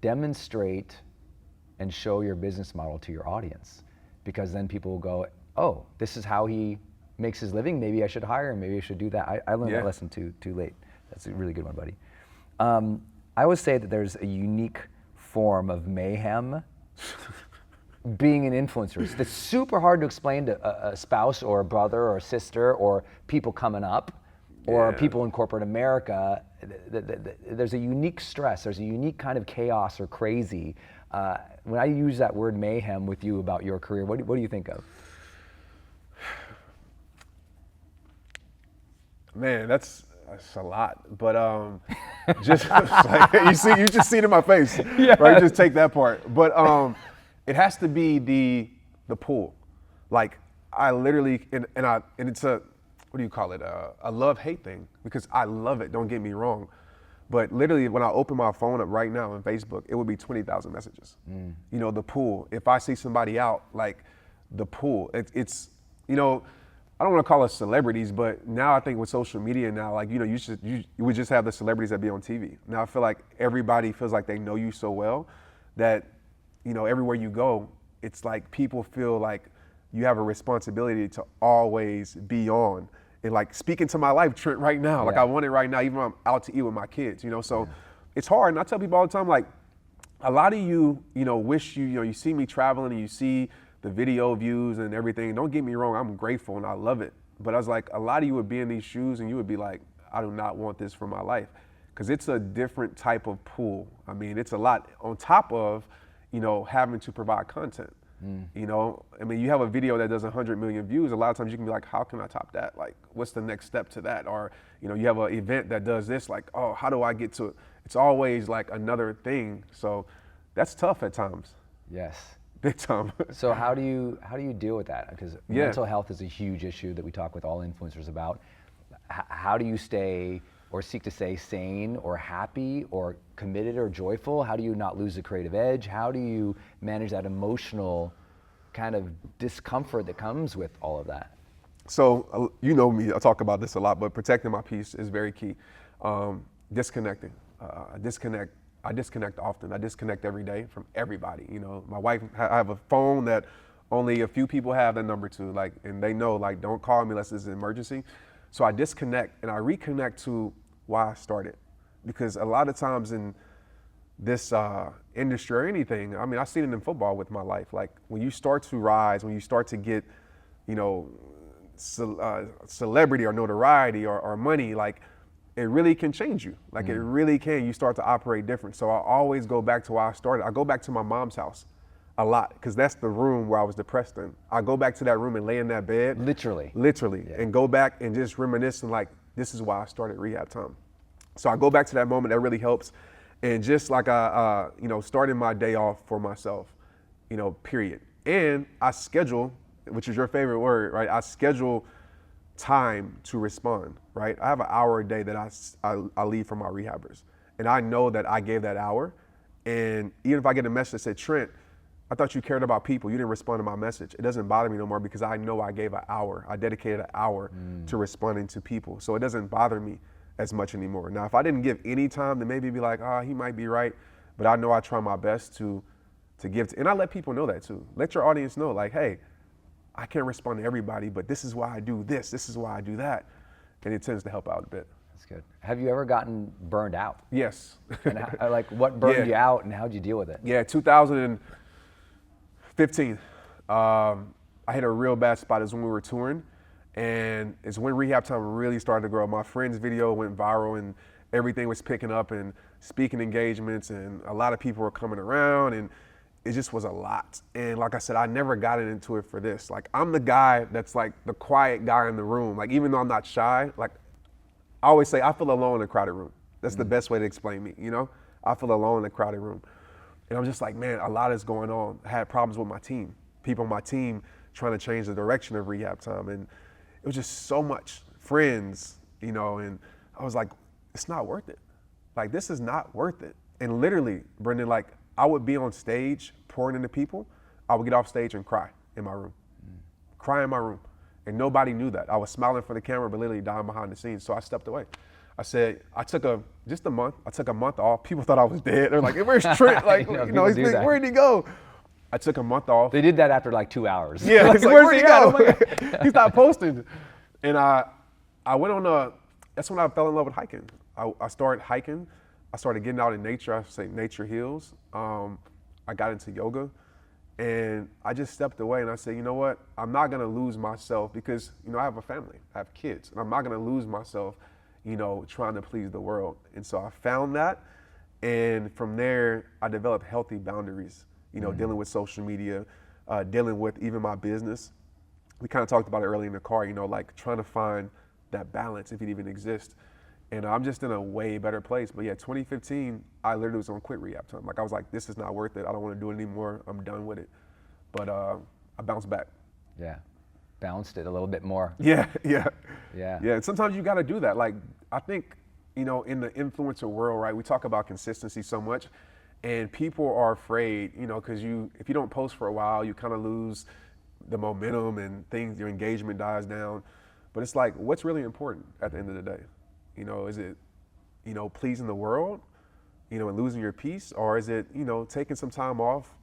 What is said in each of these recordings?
demonstrate and show your business model to your audience, because then people will go, oh, this is how he makes his living. Maybe I should hire him. Maybe I should do that. I learned that lesson too late. That's a really good one, buddy. I would say that there's a unique form of mayhem being an influencer. It's super hard to explain to a spouse or a brother or a sister or people coming up or people in corporate America. There's a unique stress. There's a unique kind of chaos or crazy. When I use that word mayhem with you about your career, what do you think of? Man, that's a lot, but just like, you just see it in my face, right? Just take that part. But it has to be the pull. Like I literally, and it's a, what do you call it? A love-hate thing, because I love it. Don't get me wrong, but literally when I open my phone up right now on Facebook, it would be 20,000 messages. You know, the pull. If I see somebody out, like the pull, it's you know. I don't want to call us celebrities, but now I think with social media now, like, you know, you would just have the celebrities that be on TV. Now I feel like everybody feels like they know you so well that, you know, everywhere you go, it's like people feel like you have a responsibility to always be on and like speak into my life, Trent, right now. Like I want it right now, even when I'm out to eat with my kids, you know? So it's hard. And I tell people all the time, like a lot of you, you know, wish you see me traveling and you see the video views and everything. Don't get me wrong, I'm grateful and I love it. But I was like, a lot of you would be in these shoes and you would be like, I do not want this for my life. Because it's a different type of pull. I mean, it's a lot on top of, you know, having to provide content. You know, I mean, you have a video that does 100 million views. A lot of times you can be like, how can I top that? Like, what's the next step to that? Or, you know, you have an event that does this, like, oh, how do I get to it? It's always like another thing. So that's tough at times. Yes. Big time. So how do you deal with that? Because mental health is a huge issue that we talk with all influencers about. How do you stay or seek to stay sane or happy or committed or joyful? How do you not lose the creative edge? How do you manage that emotional kind of discomfort that comes with all of that? So you know me, I talk about this a lot, but protecting my peace is very key. Disconnecting. I disconnect often. I disconnect every day from everybody. You know, my wife, I have a phone that only a few people have that number to, like, and they know, like, don't call me unless it's an emergency. So I disconnect and I reconnect to why I started. Because a lot of times in this industry or anything, I mean, I've seen it in football with my life. Like when you start to rise, when you start to get, you know, celebrity or notoriety or money, like, it really can change you. Like it really can. You start to operate different. So I always go back to why I started. I go back to my mom's house a lot because that's the room where I was depressed in. I go back to that room and lay in that bed. Literally, and go back and just reminisce and like, this is why I started RehabTime. So I go back to that moment. That really helps. And just like you know, starting my day off for myself, you know, period. And I schedule, which is your favorite word, right? I schedule time to respond, right? I have an hour a day that I leave for my rehabbers. And I know that I gave that hour. And even if I get a message that said, Trent, I thought you cared about people. You didn't respond to my message. It doesn't bother me no more because I know I gave an hour. I dedicated an hour to responding to people. So it doesn't bother me as much anymore. Now, if I didn't give any time, then maybe be like, oh, he might be right. But I know I try my best to give. And I let people know that too. Let your audience know, like, hey, I can't respond to everybody, but this is why I do this. This is why I do that. And it tends to help out a bit. That's good. Have you ever gotten burned out? Yes. And like what burned you out and how'd you deal with it? Yeah, 2015. I hit a real bad spot is when we were touring. And it's when RehabTime really started to grow. My friend's video went viral and everything was picking up and speaking engagements and a lot of people were coming around and it just was a lot. And like I said, I never got into it for this. Like I'm the guy that's like the quiet guy in the room. Like even though I'm not shy, like I always say I feel alone in a crowded room. That's the best way to explain me, you know? I feel alone in a crowded room. And I'm just like, man, a lot is going on. I had problems with my team. People on my team trying to change the direction of RehabTime. And it was just so much. Friends, you know, and I was like, it's not worth it. Like this is not worth it. And literally, Brendan, like I would be on stage pouring into people. I would get off stage and cry in my room. Cry in my room. And nobody knew that. I was smiling for the camera, but literally dying behind the scenes. So I stepped away. I said, I took a month off. People thought I was dead. They're like, hey, where's Trent? Like, where'd he go? I took a month off. They did that after like 2 hours. Yeah, like, where'd he go? He stopped posting. And I went on that's when I fell in love with hiking. I started hiking. I started getting out in nature. I say nature heals. I got into yoga. And I just stepped away and I said, you know what? I'm not gonna lose myself because, I have a family, I have kids, and I'm not gonna lose myself, trying to please the world. And so I found that, and from there, I developed healthy boundaries, dealing with social media, dealing with even my business. We kind of talked about it earlier in the car, like trying to find that balance if it even exists. And I'm just in a way better place. But yeah, 2015, I literally was on quit RehabTime. Like I was like, this is not worth it. I don't want to do it anymore. I'm done with it. But I bounced back. Yeah, bounced it a little bit more. Yeah. And sometimes you got to do that. Like I think, in the influencer world, right? We talk about consistency so much, and people are afraid, because if you don't post for a while, you kind of lose the momentum and your engagement dies down. But it's like, what's really important at the end of the day? Is it, pleasing the world, and losing your peace? Or is it, taking some time off,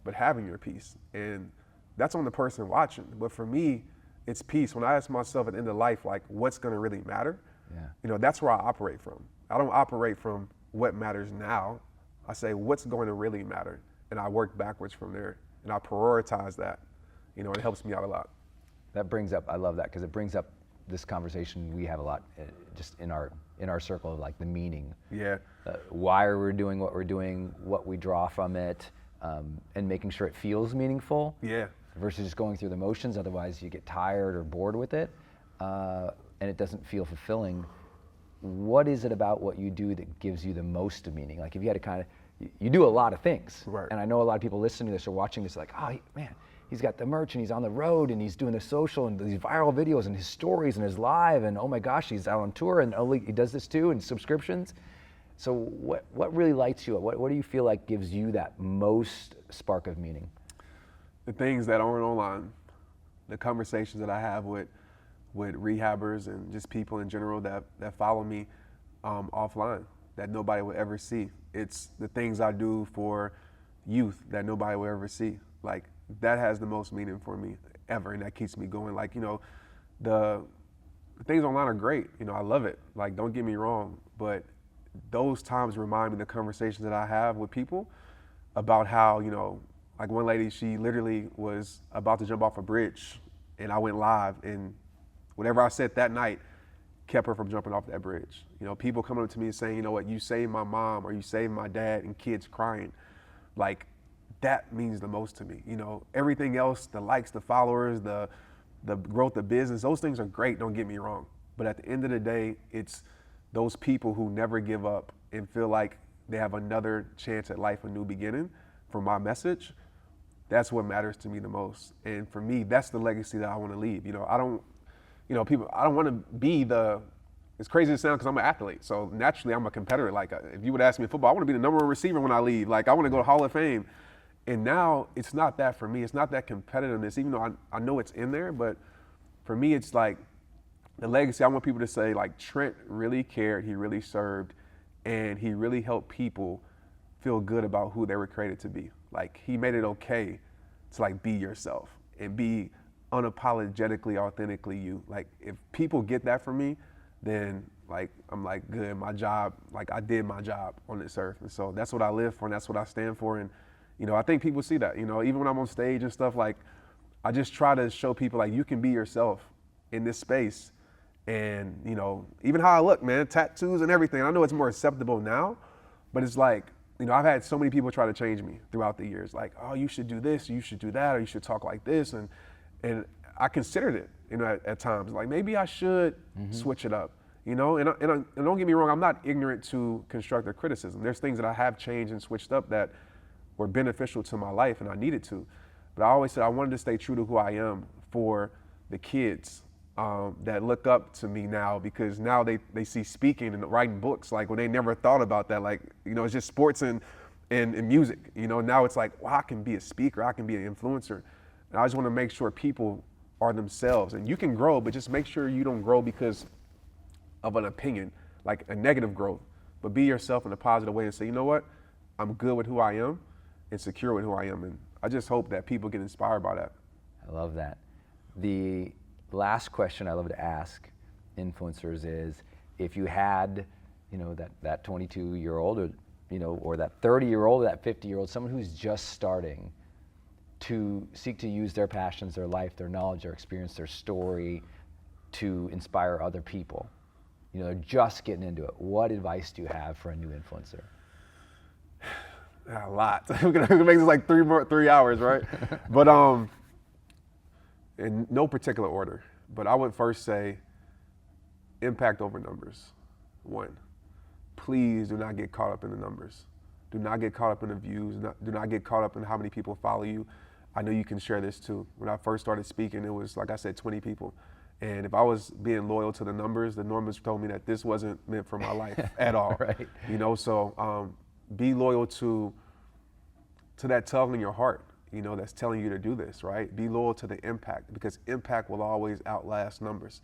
but having your peace? And that's on the person watching. But for me, it's peace. When I ask myself at the end of life, like, what's going to really matter? Yeah. That's where I operate from. I don't operate from what matters now. I say, what's going to really matter? And I work backwards from there. And I prioritize that. It helps me out a lot. That brings up, I love that, because it brings up this conversation we have a lot just in our circle of like the meaning. Yeah. Why are we doing what we're doing, what we draw from it, and making sure it feels meaningful. Yeah. Versus just going through the motions, otherwise you get tired or bored with it, and it doesn't feel fulfilling. What is it about what you do that gives you the most of meaning? Like if you had to you do a lot of things. Right. And I know a lot of people listening to this or watching this like, oh man, he's got the merch and he's on the road and he's doing the social and these viral videos and his stories and his live and oh my gosh, he's out on tour and he does this too and subscriptions. So what really lights you up? What do you feel like gives you that most spark of meaning? The things that aren't online, the conversations that I have with rehabbers and just people in general that follow me offline that nobody will ever see. It's the things I do for youth that nobody will ever see. Like that has the most meaning for me ever, and that keeps me going. Like, the things online are great. I love it. Like, don't get me wrong, but those times remind me the conversations that I have with people about how, like one lady, she literally was about to jump off a bridge, and I went live, and whatever I said that night kept her from jumping off that bridge. People coming up to me and saying, what, you saved my mom, or you saved my dad, and kids crying. Like, that means the most to me. Everything else, the likes, the followers, the growth of business, those things are great, don't get me wrong. But at the end of the day, it's those people who never give up and feel like they have another chance at life, a new beginning from my message. That's what matters to me the most. And for me, that's the legacy that I want to leave. I don't want to be it's crazy to sound because I'm an athlete. So naturally I'm a competitor. Like if you would ask me in football, I want to be the number one receiver when I leave. Like I want to go to Hall of Fame. And now it's not that for me. It's not that competitiveness, even though I know it's in there. But for me, it's like the legacy. I want people to say like Trent really cared, he really served, and he really helped people feel good about who they were created to be. Like he made it okay to like be yourself and be unapologetically, authentically you. Like if people get that from me, then like I'm like good, my job, like I did my job on this earth. And so that's what I live for and that's what I stand for. And I think people see that, even when I'm on stage and stuff, like I just try to show people like you can be yourself in this space. And even how I look, man, tattoos and everything. I know it's more acceptable now, but it's like, I've had so many people try to change me throughout the years. Like, oh, you should do this, you should do that, or you should talk like this. And I considered it, at times. Like maybe I should switch it up, and don't get me wrong, I'm not ignorant to constructive criticism. There's things that I have changed and switched up that were beneficial to my life and I needed to. But I always said I wanted to stay true to who I am for the kids that look up to me now, because now they see speaking and writing books like when they never thought about that. Like, it's just sports and music. Now it's like, well, I can be a speaker, I can be an influencer. And I just want to make sure people are themselves. And you can grow, but just make sure you don't grow because of an opinion like a negative growth, but be yourself in a positive way and say, you know what, I'm good with who I am and secure with who I am. And I just hope that people get inspired by that. I love that. The last question I love to ask influencers is, if you had, that 22-year-old or that 30-year-old, or that 50-year-old, someone who's just starting to seek to use their passions, their life, their knowledge, their experience, their story to inspire other people, they're just getting into it. What advice do you have for a new influencer? A lot. We're gonna make this like 3 hours, right? But in no particular order. But I would first say impact over numbers. 1, please do not get caught up in the numbers. Do not get caught up in the views. Do not get caught up in how many people follow you. I know you can share this too. When I first started speaking, it was, like I said, 20 people. And if I was being loyal to the numbers told me that this wasn't meant for my life at all. Right. So be loyal to that tug in your heart, that's telling you to do this, right? Be loyal to the impact, because impact will always outlast numbers.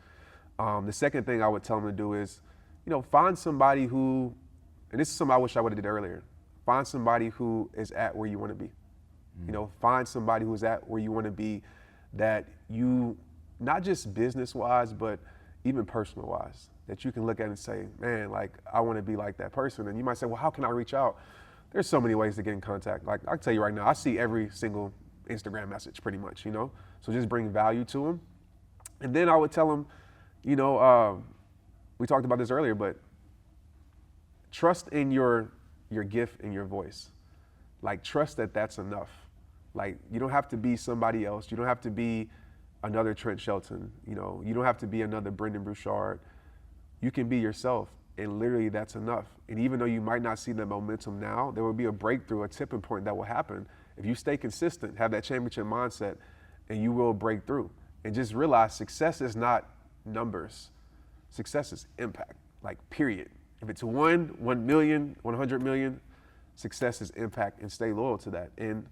The second thing I would tell them to do is, find somebody who, and this is something I wish I would have did earlier, find somebody who is at where you want to be. Find somebody who's at where you want to be, that you, not just business-wise, but even personal-wise, that you can look at and say, man, like, I want to be like that person. And you might say, well, how can I reach out? There's so many ways to get in contact. Like, I'll tell you right now, I see every single Instagram message pretty much, So just bring value to them. And then I would tell them, we talked about this earlier, but trust in your gift and your voice. Like, trust that that's enough. Like, you don't have to be somebody else. You don't have to be another Trent Shelton. You don't have to be another Brendan Bouchard. You can be yourself, and literally that's enough. And even though you might not see the momentum now, there will be a breakthrough, a tipping point that will happen if you stay consistent, have that championship mindset, and you will break through. And just realize success is not numbers. Success is impact, like, period. If it's 1 million, 100 million, success is impact, and stay loyal to that. And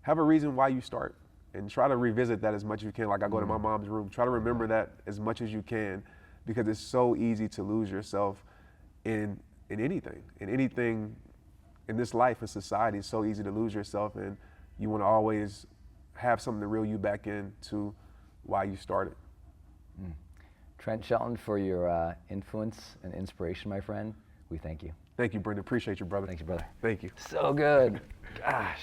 have a reason why you start, and try to revisit that as much as you can. Like, I go to my mom's room, try to remember that as much as you can, because it's so easy to lose yourself in anything in this life, in society. It's so easy to lose yourself, and you want to always have something to reel you back in to why you started. Trent Shelton, for your influence and inspiration, my friend, we thank you. Thank you, Brendan. Appreciate you, brother. Thank you, brother. Thank you. So good. Gosh.